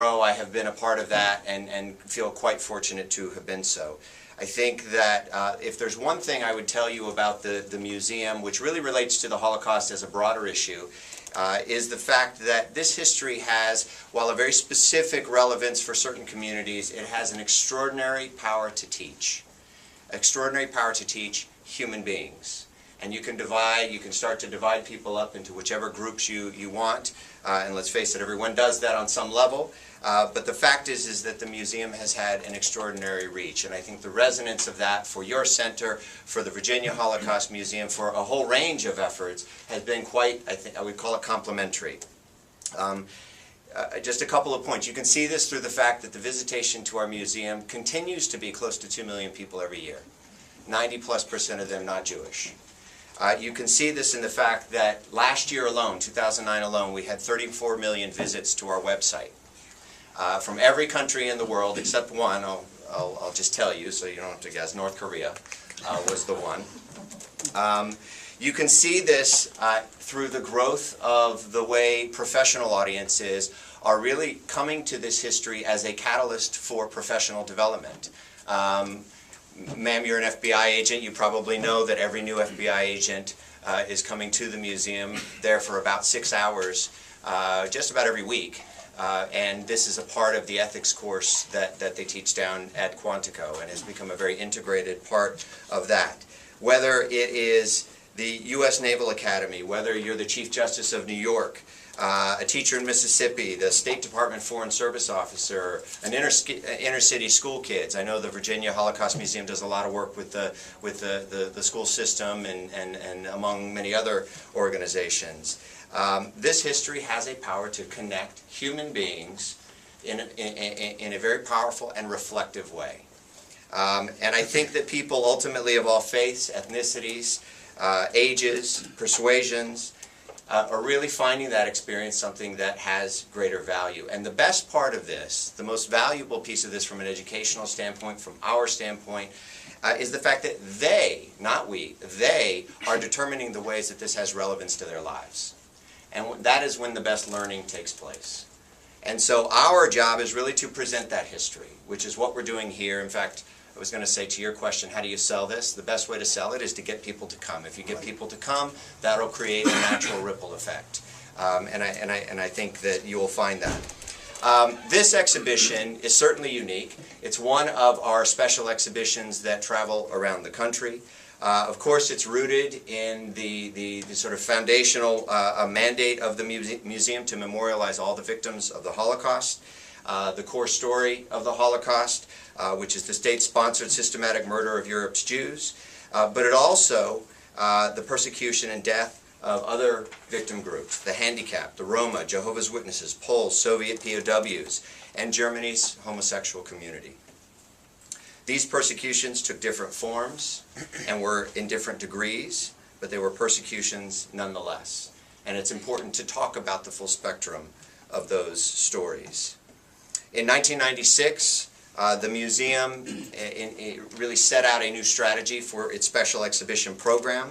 I have been a part of that and feel quite fortunate to have been so. I think that if there's one thing I would tell you about the museum, which really relates to the Holocaust as a broader issue, is the fact that this history has, while a very specific relevance for certain communities, it has an extraordinary power to teach. Extraordinary power to teach human beings. And you can start to divide people up into whichever groups you want, and let's face it, everyone does that on some level. But the fact is that the museum has had an extraordinary reach, and I think the resonance of that for your center, for the Virginia Holocaust Museum, for a whole range of efforts has been quite, I would call it complimentary. Just a couple of points. You can see this through the fact that the visitation to our museum continues to be close to 2 million people every year. 90+% of them not Jewish. You can see this in the fact that last year alone, 2009 alone, we had 34 million visits to our website. From every country in the world except one, I'll just tell you so you don't have to guess, North Korea was the one. You can see this through the growth of the way professional audiences are really coming to this history as a catalyst for professional development. Ma'am, you're an FBI agent. You probably know that every new FBI agent is coming to the museum there for about 6 hours, just about every week. And this is a part of the ethics course that they teach down at Quantico and has become a very integrated part of that. Whether it is the U.S. Naval Academy, whether you're the Chief Justice of New York, a teacher in Mississippi, the State Department Foreign Service officer, an inner city school kids. I know the Virginia Holocaust Museum does a lot of work with the school system and among many other organizations. This history has a power to connect human beings in a very powerful and reflective way. And I think that people ultimately of all faiths, ethnicities, ages, persuasions, are really finding that experience something that has greater value. And the best part of this, the most valuable piece of this from an educational standpoint, from our standpoint, is the fact that they, not we, they are determining the ways that this has relevance to their lives. And that is when the best learning takes place. And so our job is really to present that history, which is what we're doing here. In fact, I was going to say to your question, how do you sell this? The best way to sell it is to get people to come. If you get people to come, that'll create a natural ripple effect. And I think that you will find that. This exhibition is certainly unique. It's one of our special exhibitions that travel around the country. Of course, it's rooted in the sort of foundational mandate of the museum to memorialize all the victims of the Holocaust. The core story of the Holocaust, which is the state-sponsored systematic murder of Europe's Jews, but it also the persecution and death of other victim groups, the handicapped, the Roma, Jehovah's Witnesses, Poles, Soviet POWs, and Germany's homosexual community. These persecutions took different forms and were in different degrees, but they were persecutions nonetheless. And it's important to talk about the full spectrum of those stories. In 1996, the museum really set out a new strategy for its special exhibition program,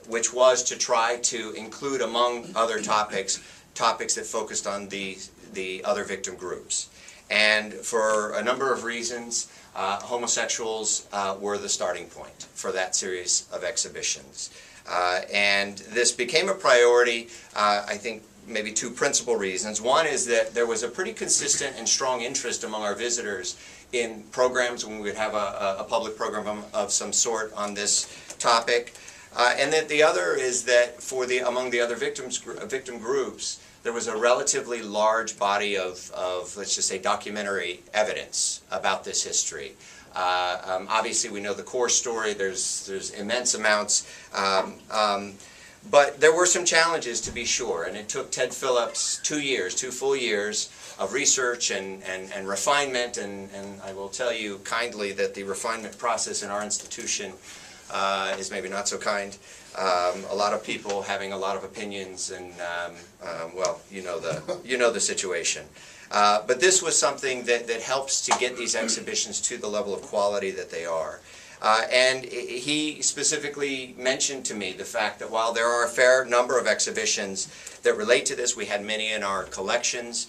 which was to try to include, among other topics, topics that focused on the other victim groups. And for a number of reasons, homosexuals were the starting point for that series of exhibitions. And this became a priority, I think, maybe two principal reasons. One is that there was a pretty consistent and strong interest among our visitors in programs when we would have a public program of some sort on this topic. And that the other is that for among the other victim groups, there was a relatively large body of let's just say, documentary evidence about this history. Obviously, we know the core story. There's immense amounts. But there were some challenges, to be sure, and it took Ted Phillips 2 full years of research and refinement, and I will tell you kindly that the refinement process in our institution is maybe not so kind. A lot of people having a lot of opinions, and well, you know the situation. But this was something that helps to get these exhibitions to the level of quality that they are. And he specifically mentioned to me the fact that while there are a fair number of exhibitions that relate to this, we had many in our collections,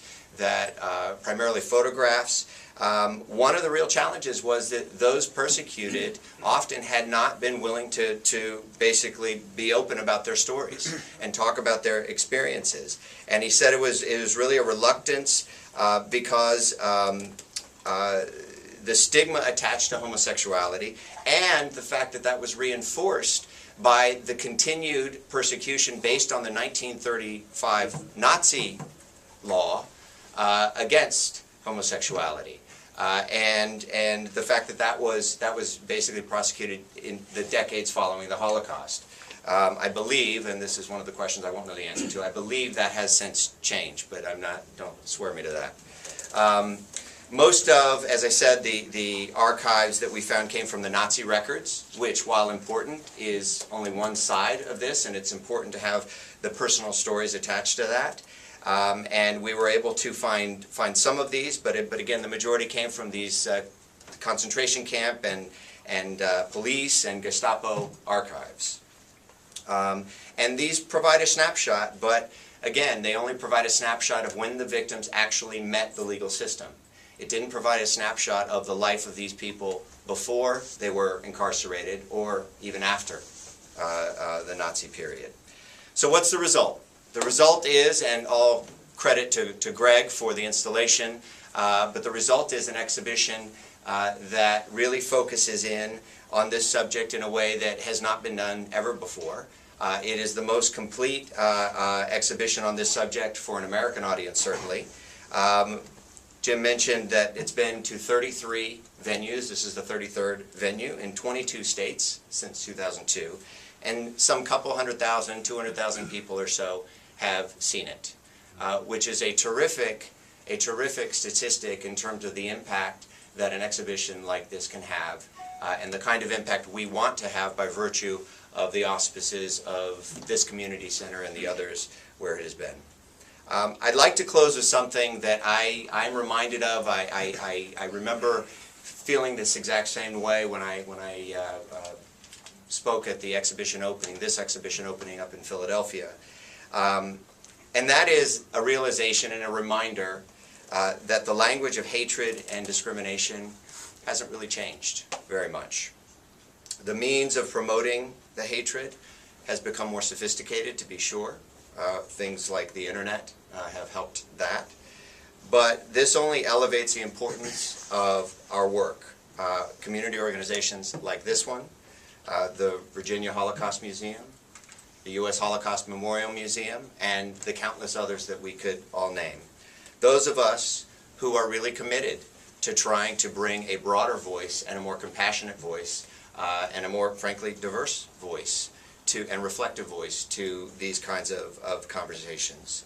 primarily photographs. One of the real challenges was that those persecuted often had not been willing to basically be open about their stories and talk about their experiences. And he said it was really a reluctance because the stigma attached to homosexuality and the fact that that was reinforced by the continued persecution based on the 1935 Nazi law against homosexuality. And the fact that that was basically prosecuted in the decades following the Holocaust. I believe, and this is one of the questions I won't know the answer to, I believe that has since changed, but don't swear me to that. Most of, as I said, the archives that we found came from the Nazi records, which, while important, is only one side of this, and it's important to have the personal stories attached to that. And we were able to find some of these, but again, the majority came from these concentration camp and police and Gestapo archives. And these provide a snapshot, but again, they only provide a snapshot of when the victims actually met the legal system. It didn't provide a snapshot of the life of these people before they were incarcerated or even after the Nazi period. So what's the result? The result is, and all credit to Greg for the installation, but the result is an exhibition that really focuses in on this subject in a way that has not been done ever before. It is the most complete exhibition on this subject for an American audience, certainly. Jim mentioned that it's been to 33 venues. This is the 33rd venue in 22 states since 2002. And some couple 100,000, 200,000 people or so have seen it, which is a terrific statistic in terms of the impact that an exhibition like this can have, and the kind of impact we want to have by virtue of the auspices of this community center and the others where it has been. I'd like to close with something that I'm reminded of. I remember feeling this exact same way when I spoke at the exhibition opening, this exhibition opening up in Philadelphia. And that is a realization and a reminder that the language of hatred and discrimination hasn't really changed very much. The means of promoting the hatred has become more sophisticated, to be sure. Things like the internet have helped that. But this only elevates the importance of our work. Community organizations like this one, the Virginia Holocaust Museum, the U.S. Holocaust Memorial Museum, and the countless others that we could all name. Those of us who are really committed to trying to bring a broader voice and a more compassionate voice and a more, frankly, diverse voice and reflective voice to these kinds of conversations.